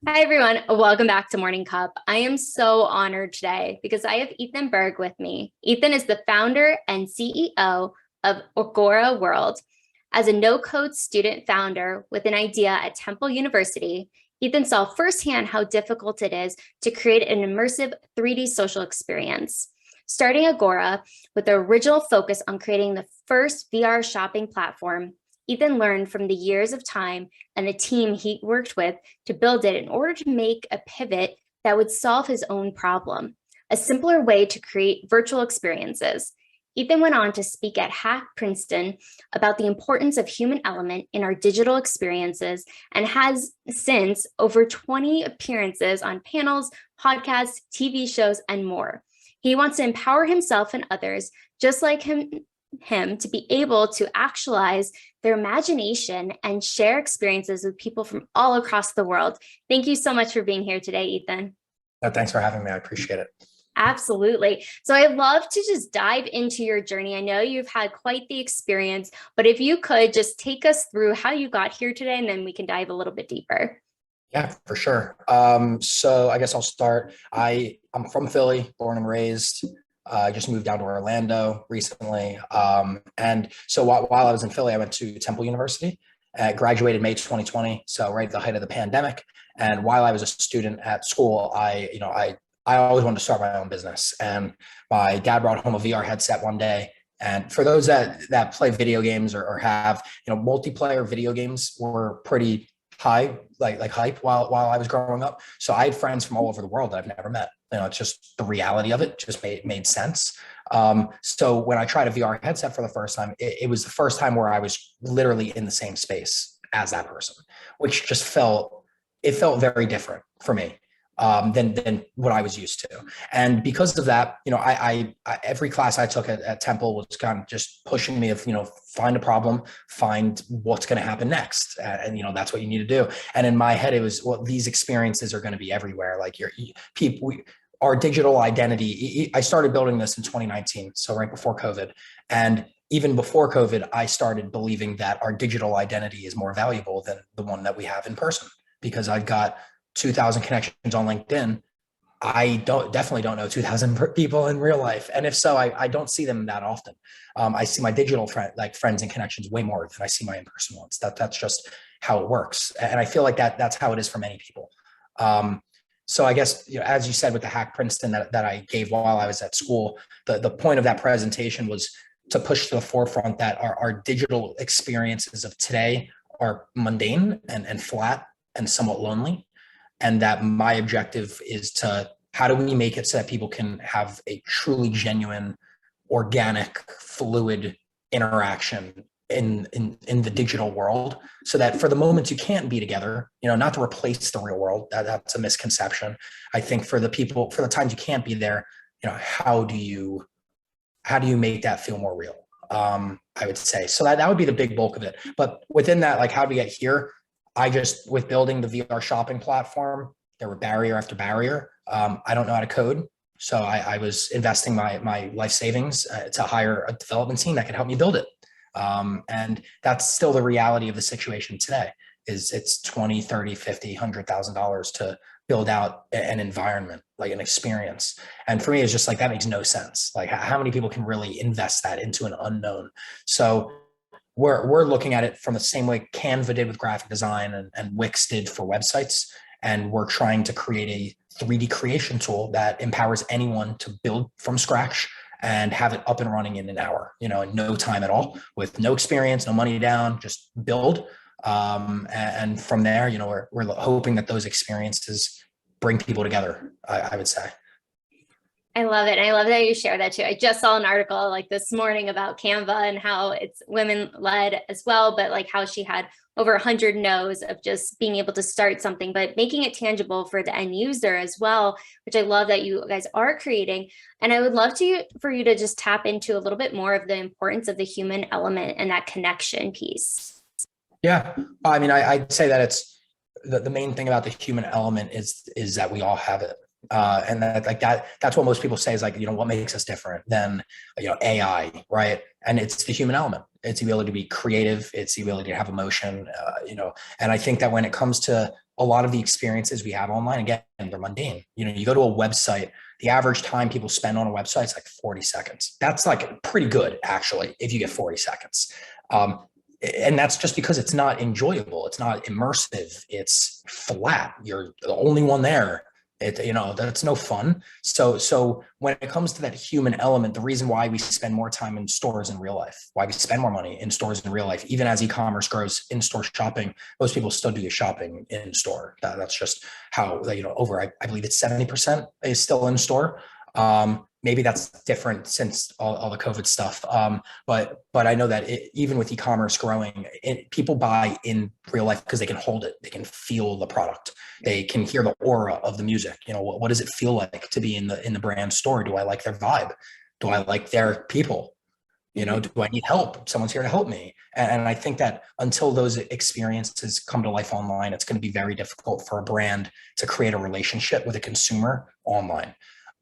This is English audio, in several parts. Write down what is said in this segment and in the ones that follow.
Hi, everyone. Welcome back to Morning Cup. I am so honored today because I have Ethan Berg with me. Ethan is the founder and CEO of Agora World. As a no-code student founder with an idea at Temple University, Ethan saw firsthand how difficult it is to create an immersive 3D social experience. Starting Agora with the original focus on creating the first VR shopping platform, Ethan learned from the years of time and the team he worked with to build it in order to make a pivot that would solve his own problem, a simpler way to create virtual experiences. Ethan went on to speak at HackPrinceton about the importance of human element in our digital experiences and has since over 20 appearances on panels, podcasts, TV shows, and more. He wants to empower himself and others, just like him to be able to actualize their imagination and share experiences with people from all across the world. Thank you so much for being here today, Ethan. Thanks for having me. I appreciate it. Absolutely. So I'd love to just dive into your journey. I know you've had quite the experience, but if you could just take us through how you got here today, and then we can dive a little bit deeper. Yeah, for sure. So I guess I'll start. I'm from Philly, born and raised. I just moved down to Orlando recently. And so while I was in Philly, I went to Temple University, graduated May 2020. So right at the height of the pandemic. And while I was a student at school, I always wanted to start my own business. And my dad brought home a VR headset one day. And for those that play video games or have, multiplayer video games were pretty high, like hype while I was growing up. So I had friends from all over the world that I've never met. It's just the reality of it just made sense. So when I tried a VR headset for the first time, it was the first time where I was literally in the same space as that person, which just felt very different for me than what I was used to. And because of that, I every class I took at Temple was kind of just pushing me of, find a problem, find what's going to happen next. And that's what you need to do. And in my head, it was, well, these experiences are going to be everywhere. Like our digital identity. I started building this in 2019. So right before COVID. And even before COVID, I started believing that our digital identity is more valuable than the one that we have in person, because I've got 2,000 connections on LinkedIn. I definitely don't know 2,000 people in real life. And if so, I don't see them that often. I see my digital friends and connections way more than I see my in-person ones. That's just how it works. And I feel like that's how it is for many people. So I guess, as you said, with the HackPrinceton that I gave while I was at school, the point of that presentation was to push to the forefront that our digital experiences of today are mundane and flat and somewhat lonely. And that my objective is how do we make it so that people can have a truly genuine, organic, fluid interaction in the digital world, so that for the moments you can't be together, not to replace the real world, that's a misconception. I think for the times you can't be there, how do you make that feel more real? I would say, so that would be the big bulk of it. But within that, like, how do we get here? With building the VR shopping platform, there were barrier after barrier. I don't know how to code. So I was investing my life savings to hire a development team that could help me build it. And that's still the reality of the situation today. Is it's $20, $30, $50, $100,000 to build out an environment, like an experience. And for me, it's just like, that makes no sense. Like, how many people can really invest that into an unknown? So we're looking at it from the same way Canva did with graphic design and Wix did for websites. And we're trying to create a 3D creation tool that empowers anyone to build from scratch and have it up and running in an hour, in no time at all, with no experience, no money down, just build. And from there, we're hoping that those experiences bring people together, I would say. I love it. And I love that you share that too. I just saw an article like this morning about Canva and how it's women led as well, but like how she had over 100 no's of just being able to start something, but making it tangible for the end user as well, which I love that you guys are creating. And I would love for you to just tap into a little bit more of the importance of the human element and that connection piece. Yeah. I mean, I'd say that it's the main thing about the human element is that we all have it. And that's what most people say is like, what makes us different than, AI, right? And it's the human element. It's the ability to be creative. It's the ability to have emotion, and I think that when it comes to a lot of the experiences we have online, again, they're mundane. You go to a website, the average time people spend on a website is like 40 seconds. That's like pretty good, actually, if you get 40 seconds. And that's just because it's not enjoyable. It's not immersive. It's flat. You're the only one there. That's no fun. So when it comes to that human element, the reason why we spend more time in stores in real life, why we spend more money in stores in real life, even as e-commerce grows, in-store shopping, most people still do your shopping in store. That's just how, I believe it's 70% is still in store. Maybe that's different since all the COVID stuff. But I know that even with e-commerce growing, people buy in real life because they can hold it. They can feel the product. They can hear the aura of the music. What does it feel like to be in the brand store? Do I like their vibe? Do I like their people? Do I need help? Someone's here to help me. And I think that until those experiences come to life online, it's going to be very difficult for a brand to create a relationship with a consumer online.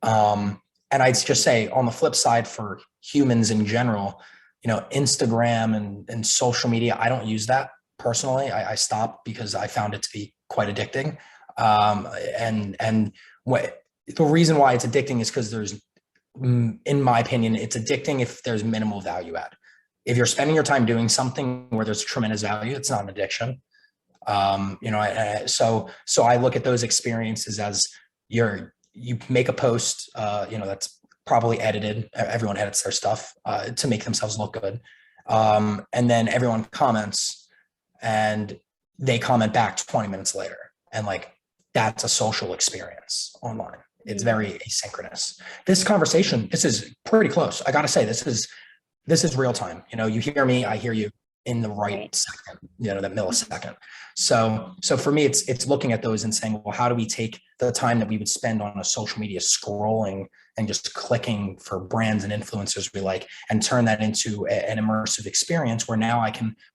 And I'd just say on the flip side, for humans in general, Instagram and social media, I don't use that personally. I stopped because I found it to be quite addicting. And the reason why it's addicting is because in my opinion, it's addicting if there's minimal value add. If you're spending your time doing something where there's tremendous value, it's not an addiction. So I look at those experiences as you make a post, that's probably edited. Everyone edits their stuff to make themselves look good. And then everyone comments and they comment back 20 minutes later. And that's a social experience online. It's very asynchronous. This conversation, this is pretty close. I got to say, this is real time. You hear me, I hear you in the right second, that millisecond. So for me, it's looking at those and saying, well, how do we take the time that we would spend on a social media scrolling and just clicking for brands and influencers we like, and turn that into an immersive experience where now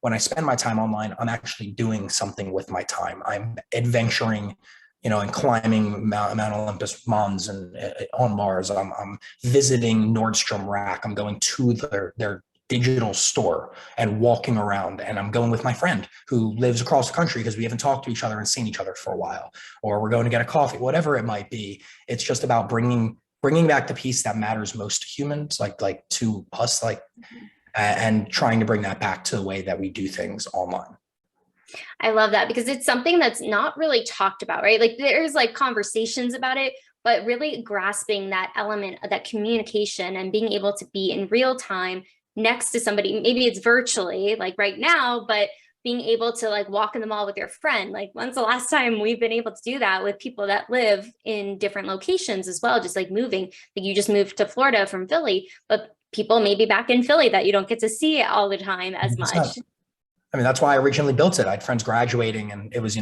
when I spend my time online, I'm actually doing something with my time. I'm adventuring, and climbing Mount Olympus Mons and on Mars. I'm visiting Nordstrom Rack. I'm going to their digital store and walking around, and I'm going with my friend who lives across the country because we haven't talked to each other and seen each other for a while, or we're going to get a coffee, whatever it might be. It's just about bringing back the piece that matters most to humans, like to us, and trying to bring that back to the way that we do things online. I love that because it's something that's not really talked about, right? There's conversations about it, but really grasping that element of that communication and being able to be in real time next to somebody. Maybe it's virtually right now, but being able to walk in the mall with your friend. When's the last time we've been able to do that with people that live in different locations as well? Just moving, you just moved to Florida from Philly, but people maybe back in Philly that you don't get to see all the time as much. I mean, that's why I originally built it. I had friends graduating and it was,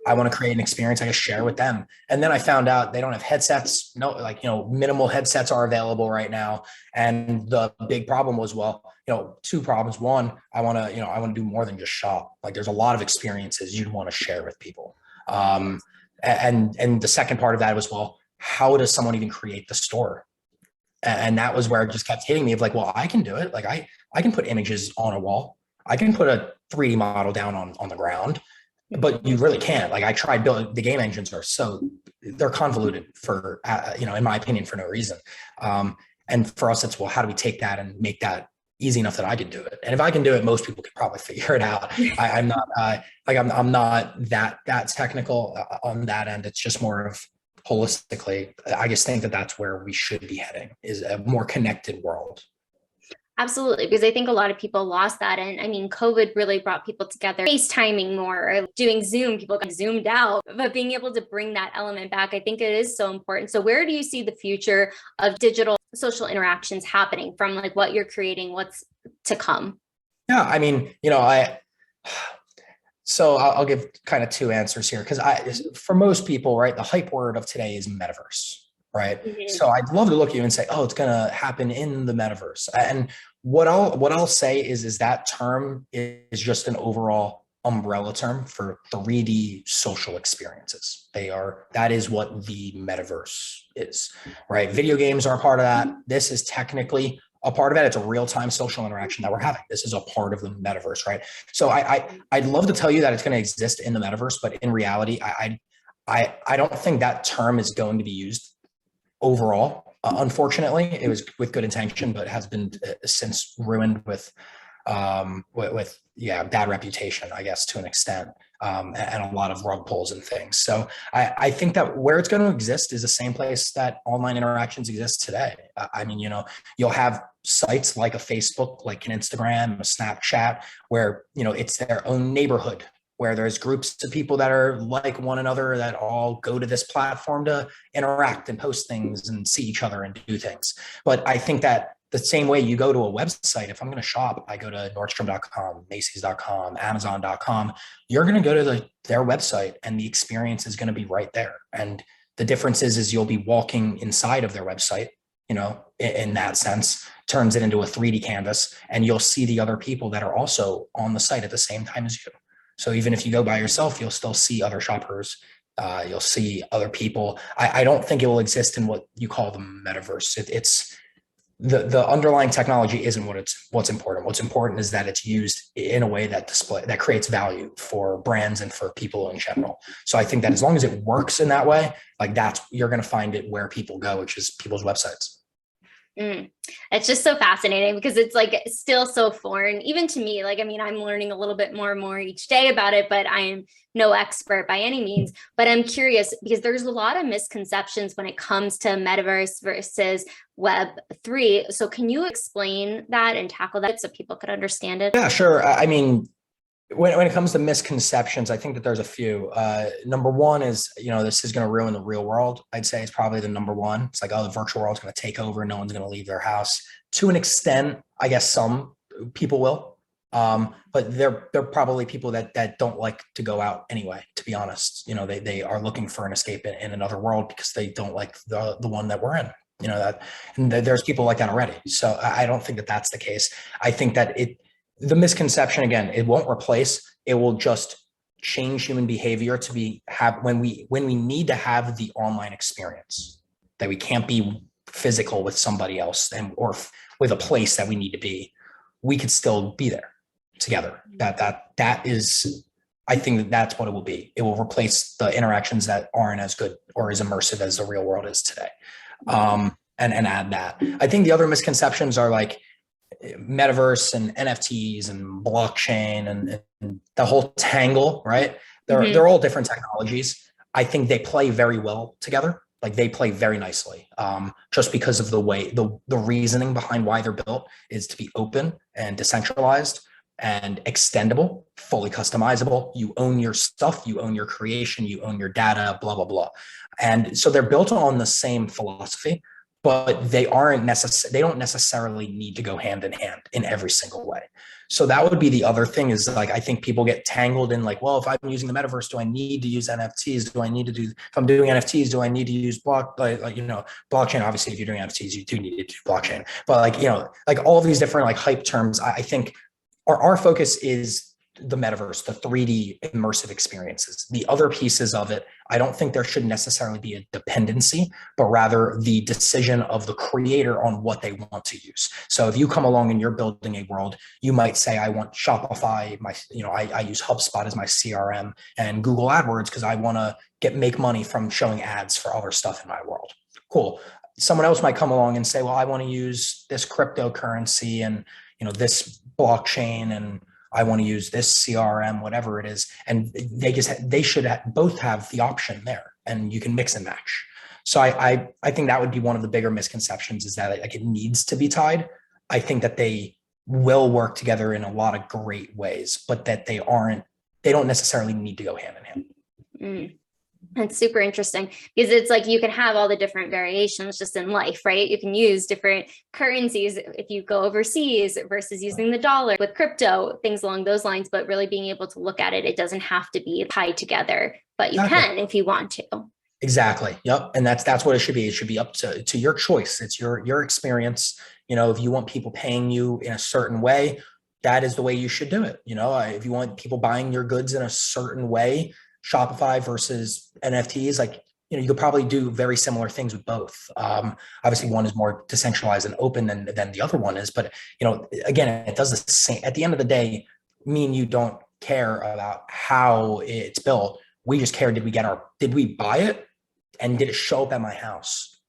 I want to create an experience I can share with them. And then I found out they don't have headsets. No, minimal headsets are available right now. And the big problem was, two problems. One, I want to do more than just shop. There's a lot of experiences you'd want to share with people. And the second part of that was, how does someone even create the store? And that was where it just kept hitting me of I can do it. I can put images on a wall. I can put a 3D model down on the ground, but you really can't. I tried building, the game engines they're convoluted for, in my opinion, for no reason. And for us, it's, how do we take that and make that easy enough that I can do it? And if I can do it, most people could probably figure it out. I'm not I'm not that technical on that end. It's just more of holistically. I just think that that's where we should be heading, is a more connected world. Absolutely, because I think a lot of people lost that. And I mean, COVID really brought people together, FaceTiming more, or doing Zoom, people got zoomed out, but being able to bring that element back, I think it is so important. So where do you see the future of digital social interactions happening from what you're creating, what's to come? Yeah, I mean, so I'll give kind of two answers here, because for most people, right, the hype word of today is metaverse. Right. Mm-hmm. So I'd love to look at you and say, oh, it's going to happen in the metaverse. And what I'll say is that term is just an overall umbrella term for 3D social experiences. That is what the metaverse is, right? Video games are a part of that. This is technically a part of it. It's a real-time social interaction that we're having. This is a part of the metaverse, right? So I'd love to tell you that it's going to exist in the metaverse, but in reality, I don't think that term is going to be used overall. Unfortunately, it was with good intention, but has been since ruined with bad reputation, I guess, to an extent, and a lot of rug pulls and things. So I think that where it's going to exist is the same place that online interactions exist today. I mean, you'll have sites like a Facebook, like an Instagram, a Snapchat, where, it's their own neighborhood, where there's groups of people that are like one another that all go to this platform to interact and post things and see each other and do things. But I think that the same way you go to a website, if I'm going to shop, I go to Nordstrom.com, Macy's.com, Amazon.com, you're going to go to their website and the experience is going to be right there. And the difference is you'll be walking inside of their website, in that sense, turns it into a 3D canvas, and you'll see the other people that are also on the site at the same time as you. So even if you go by yourself, you'll still see other shoppers. You'll see other people. I don't think it will exist in what you call the metaverse. It's the underlying technology isn't what's important. What's important is that it's used in a way that creates value for brands and for people in general. So I think that as long as it works in that way, like you're going to find it where people go, which is people's websites. It's just so fascinating because it's like still so foreign, even to me. Like, I mean, I'm learning a little bit more and more each day about it, but I am no expert by any means. But I'm curious because there's a lot of misconceptions when it comes to metaverse versus Web3. So can you explain that and tackle that so people could understand it? Yeah, sure. I mean, when it comes to misconceptions, I think that there's a few. Number one is, this is going to ruin the real world. I'd say it's probably the number one. It's like, the virtual world's going to take over. No one's going to leave their house. To an extent, I guess some people will. But they're probably people that don't like to go out anyway, to be honest. They are looking for an escape in another world because they don't like the one that we're in. And there's people like that already. So I don't think that that's the case. I think that the misconception, again, it won't replace, it will just change human behavior to when we need to have the online experience, that we can't be physical with somebody else or with a place that we need to be, we could still be there together. That is, I think that's what it will be. It will replace the interactions that aren't as good or as immersive as the real world is today. And add that. I think the other misconceptions are like metaverse and NFTs and blockchain and the whole tangle, right? They're all different technologies. I think they play very well together. Like they play very nicely, just because of the way the reasoning behind why they're built is to be open and decentralized and extendable, fully customizable. You own your stuff, you own your creation, you own your data, blah, blah, blah. And so they're built on the same philosophy, but they don't necessarily need to go hand in hand in every single way. So that would be the other thing is like, I think people get tangled in like, well, if I'm using the metaverse, do I need to use NFTs? If I'm doing NFTs, do I need to use blockchain? Obviously, if you're doing NFTs, you do need to do blockchain, but like all these different like hype terms, I think our focus is the metaverse, the 3D immersive experiences. The other pieces of it, I don't think there should necessarily be a dependency, but rather the decision of the creator on what they want to use. So if you come along and you're building a world, you might say, I want Shopify, I use HubSpot as my CRM and Google AdWords because I want to make money from showing ads for other stuff in my world. Cool. Someone else might come along and say, well, I want to use this cryptocurrency and this blockchain and I want to use this CRM, whatever it is. And they should both have the option there and you can mix and match. So I think that would be one of the bigger misconceptions is that like it needs to be tied. I think that they will work together in a lot of great ways, but that they don't necessarily need to go hand in hand. That's super interesting because it's like you can have all the different variations just in life, right? You can use different currencies if you go overseas versus using the dollar with crypto, things along those lines, but really being able to look at it, it doesn't have to be tied together, but you can if you want to. Exactly. Yep. And that's what it should be. It should be up to your choice. It's your experience. If you want people paying you in a certain way, that is the way you should do it. If you want people buying your goods in a certain way, Shopify versus NFTs, like you could probably do very similar things with both. Obviously, one is more decentralized and open than the other one is, but again, it does the same. At the end of the day, me and you don't care about how it's built. We just care, did we buy it, and did it show up at my house?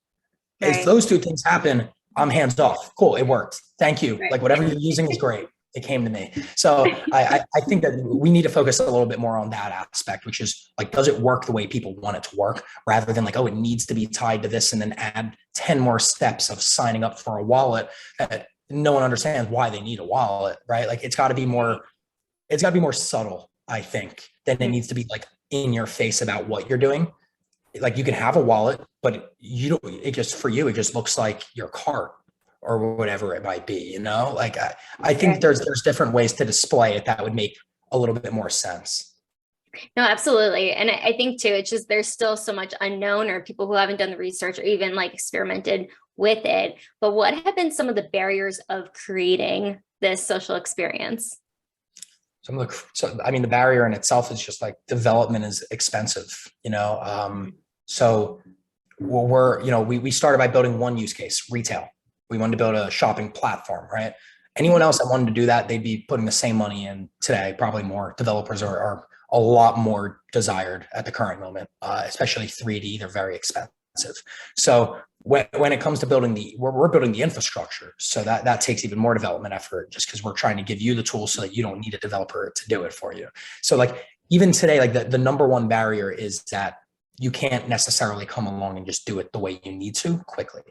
If those two things happen, I'm hands off. Cool, it worked. Thank you. Like whatever you're using is great. It came to me. So I think that we need to focus a little bit more on that aspect, which is like, does it work the way people want it to work, rather than like, oh, it needs to be tied to this, and then add 10 more steps of signing up for a wallet that no one understands why they need a wallet, right? Like it's got to be more subtle, I think, than it needs to be like in your face about what you're doing. Like you can have a wallet, but it just looks like your cart or whatever it might be, like I think there's different ways to display it that would make a little bit more sense. No, absolutely. And I think too, it's just, there's still so much unknown, or people who haven't done the research or even like experimented with it. But what have been some of the barriers of creating this social experience? The barrier in itself is just like development is expensive, so we started by building one use case, retail. We wanted to build a shopping platform, right? Anyone else that wanted to do that, they'd be putting the same money in today, probably more. Developers are a lot more desired at the current moment, especially 3D, they're very expensive. So when it comes to we're building the infrastructure. So that takes even more development effort, just because we're trying to give you the tools so that you don't need a developer to do it for you. So like even today, like the number one barrier is that you can't necessarily come along and just do it the way you need to quickly.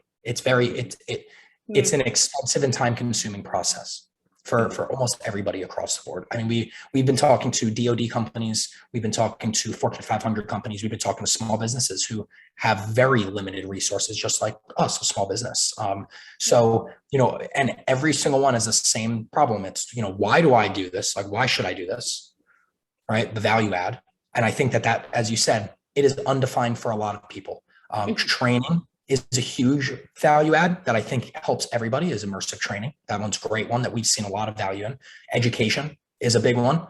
It's an expensive and time consuming process for almost everybody across the board. I mean, we've been talking to DoD companies, we've been talking to Fortune 500 companies, we've been talking to small businesses who have very limited resources, just like us, a small business. And every single one has the same problem. It's, why do I do this? Like, why should I do this? Right? The value add. And I think that, as you said, it is undefined for a lot of people. Training is a huge value add that I think helps everybody, is immersive training. That one's a great one that we've seen a lot of value in. Education is a big one.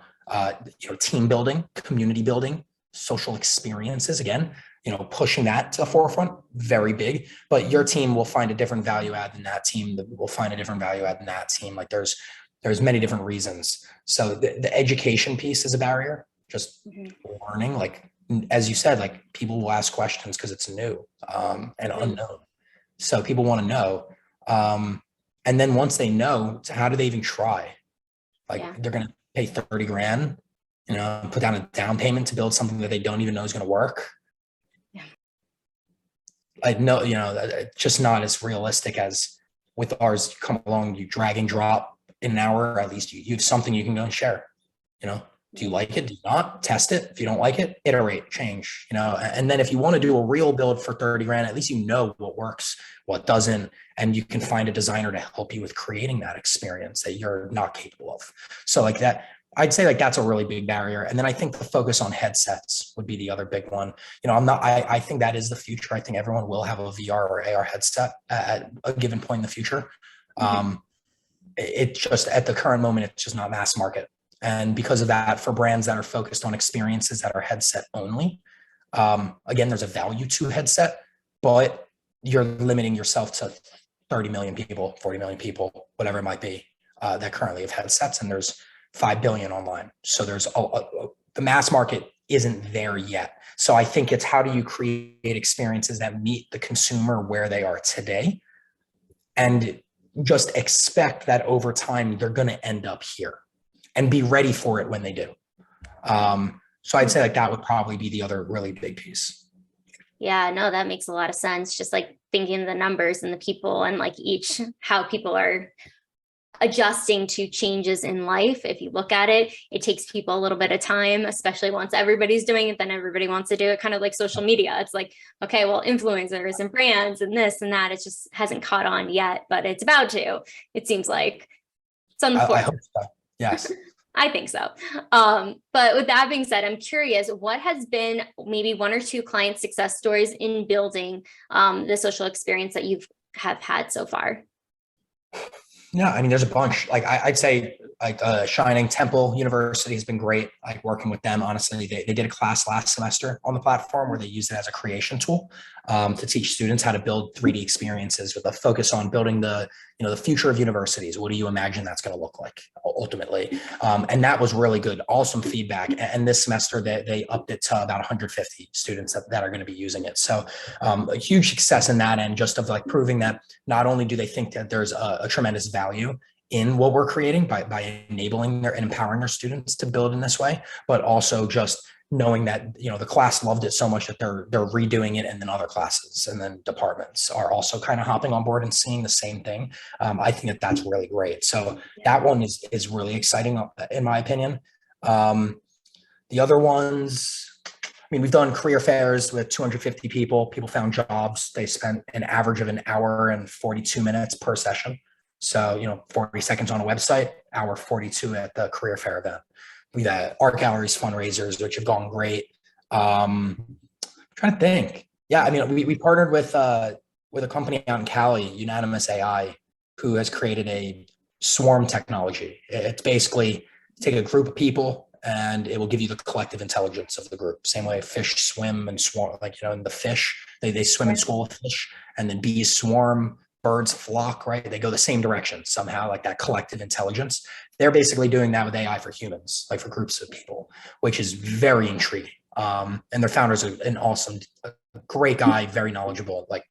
Team building, community building, social experiences, again, pushing that to the forefront, very big. But your team will find a different value add than that team, that will find a different value add than that team. Like there's many different reasons. So the education piece is a barrier, just learning, like, as you said, like people will ask questions because it's new and unknown. So people want to know. And then once they know, how do they even try? Like they're going to pay 30 grand, put down a down payment to build something that they don't even know is going to work. I know, it's just not as realistic as with ours. You come along, you drag and drop in an hour, or at least you have something you can go and share, Do you like it? Do you not? Test it. If you don't like it, iterate, change, and then if you want to do a real build for 30 grand, at least what works, what doesn't, and you can find a designer to help you with creating that experience that you're not capable of. So like that, I'd say like that's a really big barrier. And then I think the focus on headsets would be the other big one. I think that is the future. I think everyone will have a VR or AR headset at a given point in the future. It just, at the current moment, it's just not mass market. And because of that, for brands that are focused on experiences that are headset only, again, there's a value to headset, but you're limiting yourself to 30 million people, 40 million people, whatever it might be, that currently have headsets, and there's 5 billion online. So there's the mass market isn't there yet. So I think it's, how do you create experiences that meet the consumer where they are today, and just expect that over time they're going to end up here, and be ready for it when they do. So I'd say like that would probably be the other really big piece. Yeah, no, that makes a lot of sense. Just like thinking of the numbers and the people, and like how people are adjusting to changes in life. If you look at it, it takes people a little bit of time, especially once everybody's doing it, then everybody wants to do it, kind of like social media. It's like, okay, well, influencers and brands and this and that, it just hasn't caught on yet, but it's about to, it seems like. It's on the I hope so. Yes. I think so. But with that being said, I'm curious, what has been maybe one or two client success stories in building the social experience that have had so far? Yeah, I mean, there's a bunch. Like I'd say, like Shining Temple University has been great. Like working with them, honestly, they did a class last semester on the platform where they used it as a creation tool to teach students how to build 3D experiences with a focus on building the future of universities. What do you imagine that's going to look like ultimately? And that was really good, awesome feedback. And this semester they upped it to about 150 students that are going to be using it. So a huge success in that end, just of like proving that not only do they think that there's a tremendous value in what we're creating by enabling their and empowering their students to build in this way, but also just knowing that the class loved it so much that they're redoing it, and then other classes and then departments are also kind of hopping on board and seeing the same thing. I think that's really great. So that one is really exciting in my opinion. The other ones, I mean, we've done career fairs with 250 people. People found jobs. They spent an average of an hour and 42 minutes per session. So, 40 seconds on a website, hour 42 at the career fair event. We've had art galleries fundraisers, which have gone great. Trying to think. Yeah, I mean, we partnered with a company out in Cali, Unanimous AI, who has created a swarm technology. It's basically take a group of people and it will give you the collective intelligence of the group. Same way fish swim and swarm, like, in the fish, they swim in school with fish, and then bees swarm, birds flock, right? They go the same direction somehow, like that collective intelligence. They're basically doing that with AI for humans, like for groups of people, which is very intriguing. And their founders are an awesome, great guy, very knowledgeable, like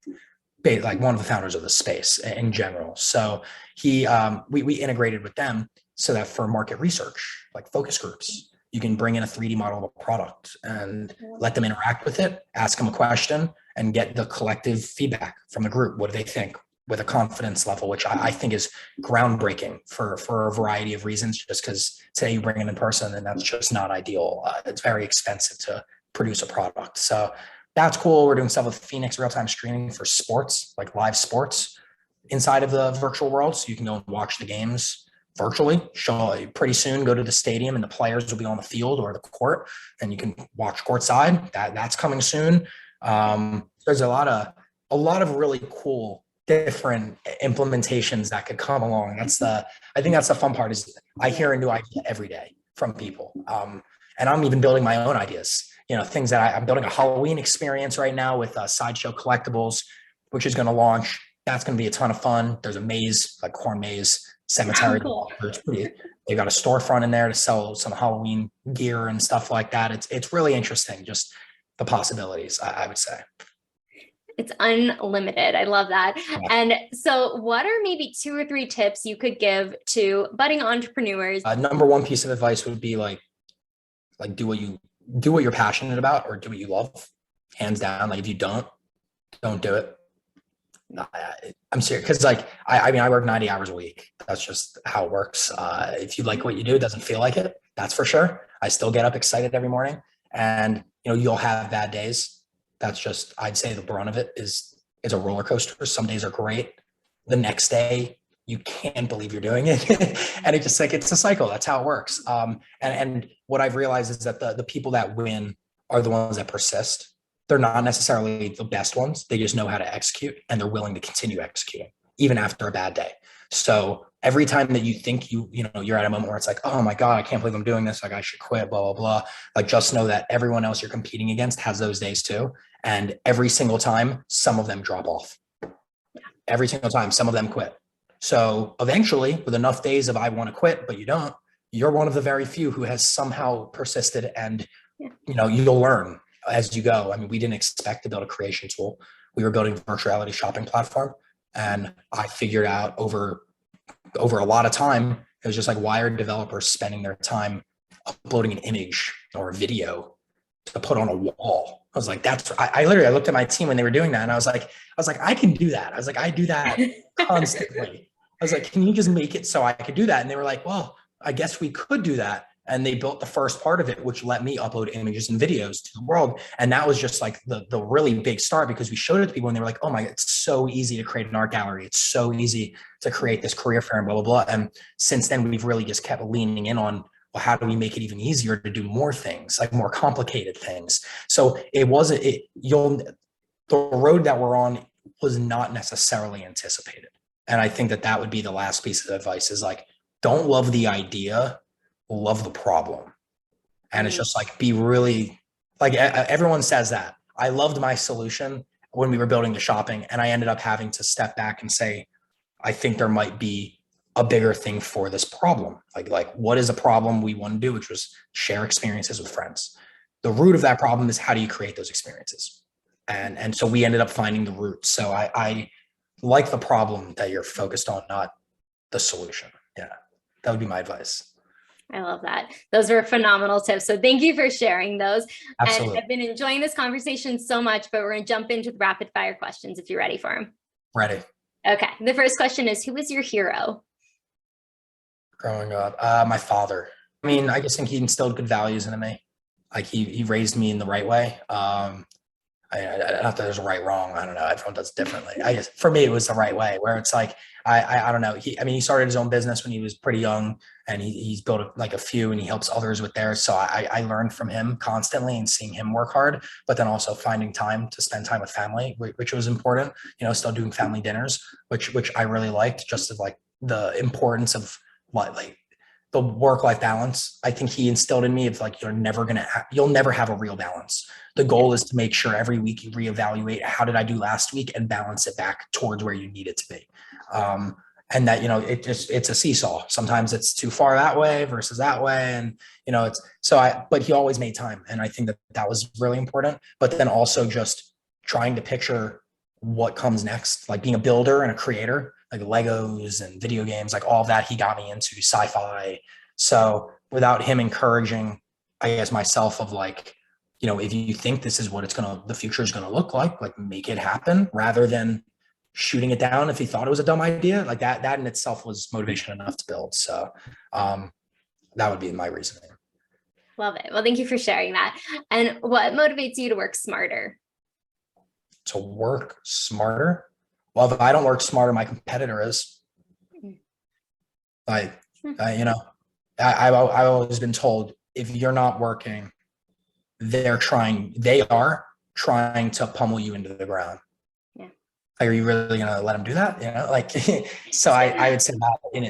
one of the founders of the space in general. So we integrated with them so that for market research, like focus groups, you can bring in a 3D model of a product and let them interact with it, ask them a question, and get the collective feedback from the group. What do they think? With a confidence level, which I think is groundbreaking for a variety of reasons, just because today you bring it in person and that's just not ideal. It's very expensive to produce a product. So that's cool. We're doing stuff with Phoenix real-time streaming for sports, like live sports inside of the virtual world. So you can go and watch the games virtually. Pretty soon, go to the stadium and the players will be on the field or the court, and you can watch courtside. That's coming soon. There's a lot of really cool different implementations that could come along. I think that's the fun part, is I hear a new idea every day from people. And I'm even building my own ideas, things that I'm building a Halloween experience right now with Sideshow Collectibles, which is going to launch. That's going to be a ton of fun. There's a maze, like corn maze cemetery. Cool. They've got a storefront in there to sell some Halloween gear and stuff like that. It's really interesting, just the possibilities, I would say. It's unlimited. I love that. Yeah. And so what are maybe 2 or 3 tips you could give to budding entrepreneurs? Number one piece of advice would be like do what you're passionate about, or do what you love, hands down. Like if you don't do it. I'm serious. Cause I work 90 hours a week. That's just how it works. If you like what you do, it doesn't feel like it. That's for sure. I still get up excited every morning, and you'll have bad days. That's just, I'd say the brunt of it is a roller coaster. Some days are great. The next day, you can't believe you're doing it. And it's a cycle. That's how it works. And what I've realized is that the people that win are the ones that persist. They're not necessarily the best ones. They just know how to execute, and they're willing to continue executing even after a bad day. So every time that you think you're at a moment where it's like, oh my God, I can't believe I'm doing this. Like I should quit, blah, blah, blah. Like just know that everyone else you're competing against has those days too. And every single time, some of them drop off. Every single time, some of them quit. So eventually, with enough days of I want to quit, but you don't, you're one of the very few who has somehow persisted, and you'll learn as you go. I mean, we didn't expect to build a creation tool. We were building a virtual reality shopping platform. And I figured out over a lot of time, it was just like, why are developers spending their time uploading an image or a video to put on a wall? I was like, I literally looked at my team when they were doing that, and I was like, I can do that. I was like, I do that constantly. I was like, can you just make it so I could do that? And they were like, well, I guess we could do that. And they built the first part of it, which let me upload images and videos to the world. And that was just like the really big start, because we showed it to people and they were like, oh my, it's so easy to create an art gallery. It's so easy to create this career fair and blah, blah, blah. And since then, we've really just kept leaning in on, well, how do we make it even easier to do more things, like more complicated things? So the road that we're on was not necessarily anticipated. And I think that that would be the last piece of advice is like, don't love the idea, love the problem. And it's just like, be really like, everyone says that. I loved my solution when we were building the shopping, and I ended up having to step back and say, I think there might be a bigger thing for this problem. Like what is a problem we want to do, which was share experiences with friends. The root of that problem is how do you create those experiences? And so we ended up finding the root. So I like the problem that you're focused on, not the solution. Yeah, that would be my advice. I love that. Those were phenomenal tips. So thank you for sharing those. Absolutely. And I've been enjoying this conversation so much, but we're going to jump into the rapid fire questions if you're ready for them. Ready. Okay. The first question is, who is your hero? Growing up, my father. I mean, I just think he instilled good values into me. Like he raised me in the right way. Not that there's a right, wrong. I don't know. Everyone does differently. For me, it was the right way where it's like, I don't know. He started his own business when he was pretty young, and he's built a few, and he helps others with theirs. So I learned from him constantly and seeing him work hard, but then also finding time to spend time with family, which was important, still doing family dinners, which I really liked, just of like the importance of like the work-life balance. I think he instilled in me of like, you'll never have a real balance. The goal is to make sure every week you reevaluate, how did I do last week, and balance it back towards where you need it to be. And that, it's a seesaw. Sometimes it's too far that way versus that way. And, but he always made time. And I think that was really important, but then also just trying to picture what comes next, like being a builder and a creator, like Legos and video games, like all of that, he got me into sci-fi. So without him encouraging, I guess, myself of like, if you think this is what the future is going to look like make it happen rather than shooting it down if he thought it was a dumb idea. Like that in itself was motivation enough to build. So that would be my reasoning. Love it. Well, thank you for sharing that. And what motivates you to work smarter? To work smarter? Well, if I don't work smarter, my competitor is. I've always been told, if you're not working, they are trying to pummel you into the ground. Yeah. Are you really going to let them do that? So I would say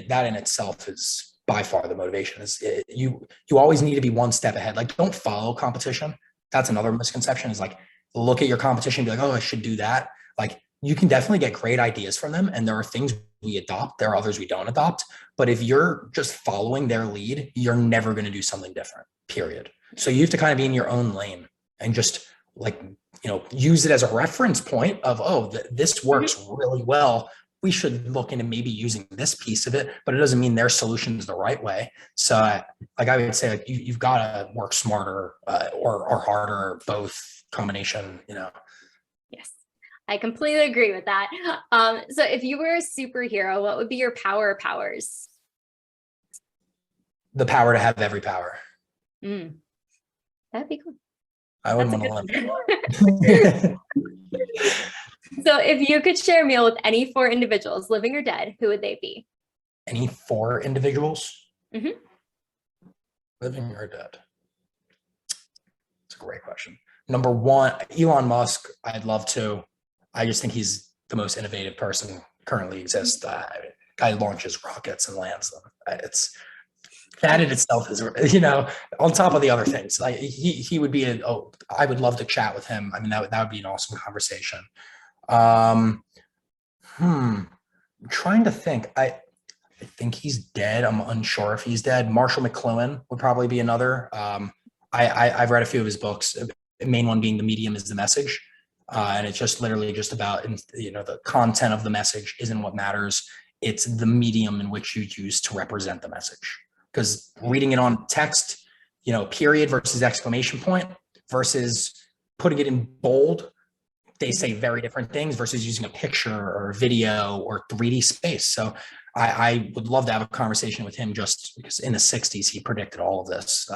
that in itself is by far the motivation. Is you always need to be one step ahead. Like, don't follow competition. That's another misconception, is like, look at your competition and be like, oh, I should do that. Like, you can definitely get great ideas from them. And there are things we adopt. There are others we don't adopt. But if you're just following their lead, you're never going to do something different, period. So you have to kind of be in your own lane and just use it as a reference point of, oh, this works really well. We should look into maybe using this piece of it, but it doesn't mean their solution is the right way. So I would say, like, you've got to work smarter or harder, or both combination, Yes, I completely agree with that. So if you were a superhero, what would be your power or powers? The power to have every power. That'd be cool. I wouldn't want to live. So if you could share a meal with any 4 individuals, living or dead, who would they be? Any 4 individuals? Mm-hmm. Living or dead? It's a great question. Number 1, Elon Musk. I'd love to. I just think he's the most innovative person currently exists. Guy launches rockets and lands them. That in itself is, on top of the other things. Like he would be I would love to chat with him. I mean, that would be an awesome conversation. I'm trying to think. I think he's dead. I'm unsure if he's dead. Marshall McLuhan would probably be another. I've read a few of his books. The main one being The Medium is the Message. And it's just literally just about, the content of the message isn't what matters. It's the medium in which you use to represent the message. Because reading it on text, period versus exclamation point versus putting it in bold, they say very different things versus using a picture or video or 3D space. So I would love to have a conversation with him, just because in the 60s, he predicted all of this.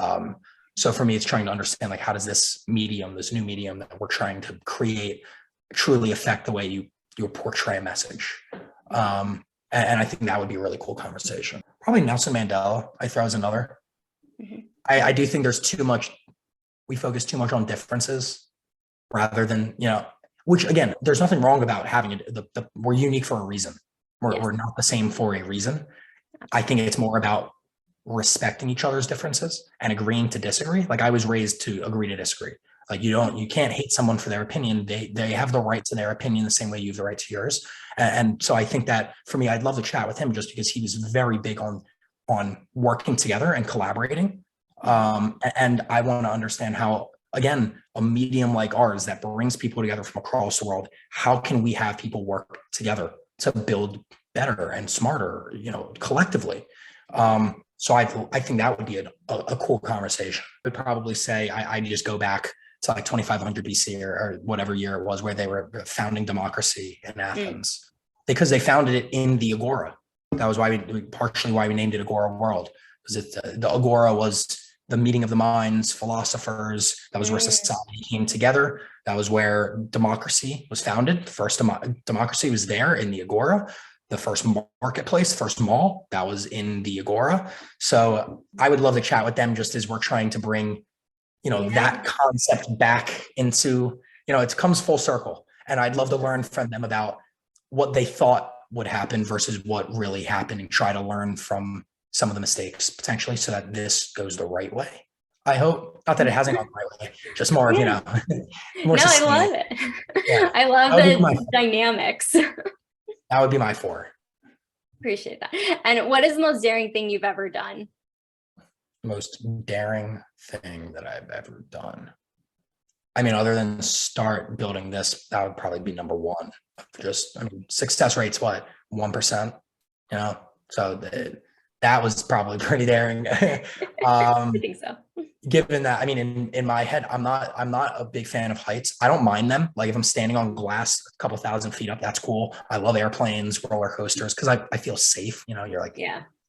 So for me, it's trying to understand, like, how does this new medium that we're trying to create truly affect the way you portray a message? And I think that would be a really cool conversation. Probably Nelson Mandela, I throw as another. Mm-hmm. I do think we focus too much on differences rather than, which again, there's nothing wrong about having it. We're unique for a reason. We're not the same for a reason. I think it's more about respecting each other's differences and agreeing to disagree. Like I was raised to agree to disagree. Like you can't hate someone for their opinion. They have the right to their opinion the same way you have the right to yours. And so I think that for me, I'd love to chat with him just because he was very big on working together and collaborating. And I want to understand how, again, a medium like ours that brings people together from across the world, how can we have people work together to build better and smarter, collectively? So I think that would be a cool conversation. I'd probably say I just go back to like 2500 BC or whatever year it was where they were founding democracy in Athens, because they founded it in the Agora. That was partially why we named it Agora World, because the Agora was the meeting of the minds, philosophers. That was where society came together. That was where democracy was founded. The first democracy was there in the Agora. The first marketplace, first mall, that was in the Agora. So I would love to chat with them just as we're trying to bring, that concept back into, it comes full circle. And I'd love to learn from them about what they thought would happen versus what really happened and try to learn from some of the mistakes potentially so that this goes the right way. I hope, not that it hasn't gone the right way, just more of, more No, I love it. Yeah. I love the dynamics. That would be my 4. Appreciate that. And what is the most daring thing you've ever done? Most daring thing that I've ever done. I mean, other than start building this, that would probably be number 1. Success rate's what, 1%, so that was probably pretty daring. I think so. Given that, I mean, in my head, I'm not a big fan of heights. I don't mind them. Like if I'm standing on glass a couple thousand feet up, that's cool. I love airplanes, roller coasters, because I feel safe. You're like,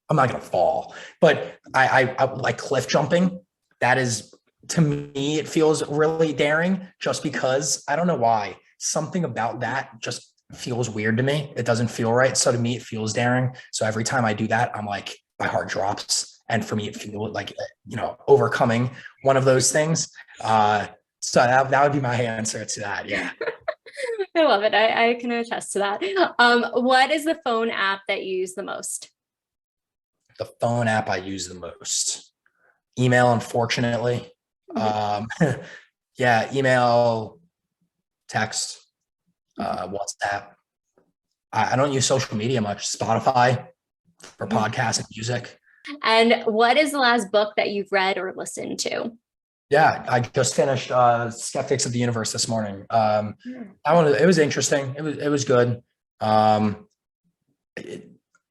I'm not going to fall. But I like cliff jumping. That is, to me, it feels really daring just because I don't know why. Something about that just feels weird to me. It doesn't feel right. So to me, it feels daring. So every time I do that, I'm like, my heart drops. And for me, it feels like, overcoming one of those things. So that would be my answer to that. Yeah. I love it. I can attest to that. What is the phone app that you use the most? The phone app I use the most? Email, unfortunately. Email, text, WhatsApp. I don't use social media much. Spotify for podcasts and music. And what is the last book that you've read or listened to? Yeah, I just finished Skeptics of the Universe this morning. It was interesting. It was good. I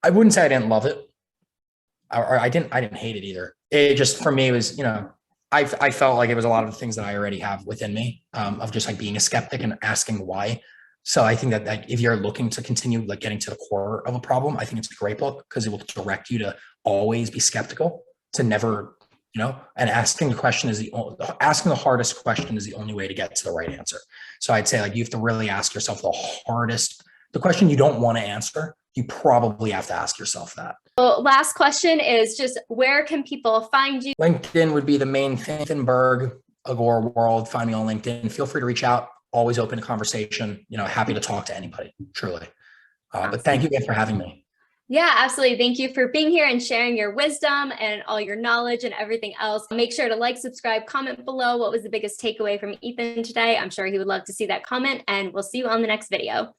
wouldn't say I didn't love it, or I didn't hate it either. It just, for me, it was, I felt like it was a lot of the things that I already have within me, of just like being a skeptic and asking why. So I think that if you're looking to continue like getting to the core of a problem, I think it's a great book because it will direct you to always be skeptical, to never, and asking the hardest question is the only way to get to the right answer. So I'd say like you have to really ask yourself the question you don't want to answer. You probably have to ask yourself that. Well, last question is just, where can people find you? LinkedIn would be the main thing. Berg, Agora World. Find me on LinkedIn. Feel free to reach out. Always open to conversation. Happy to talk to anybody. Truly. But thank you again for having me. Yeah, absolutely. Thank you for being here and sharing your wisdom and all your knowledge and everything else. Make sure to like, subscribe, comment below. What was the biggest takeaway from Ethan today? I'm sure he would love to see that comment, and we'll see you on the next video.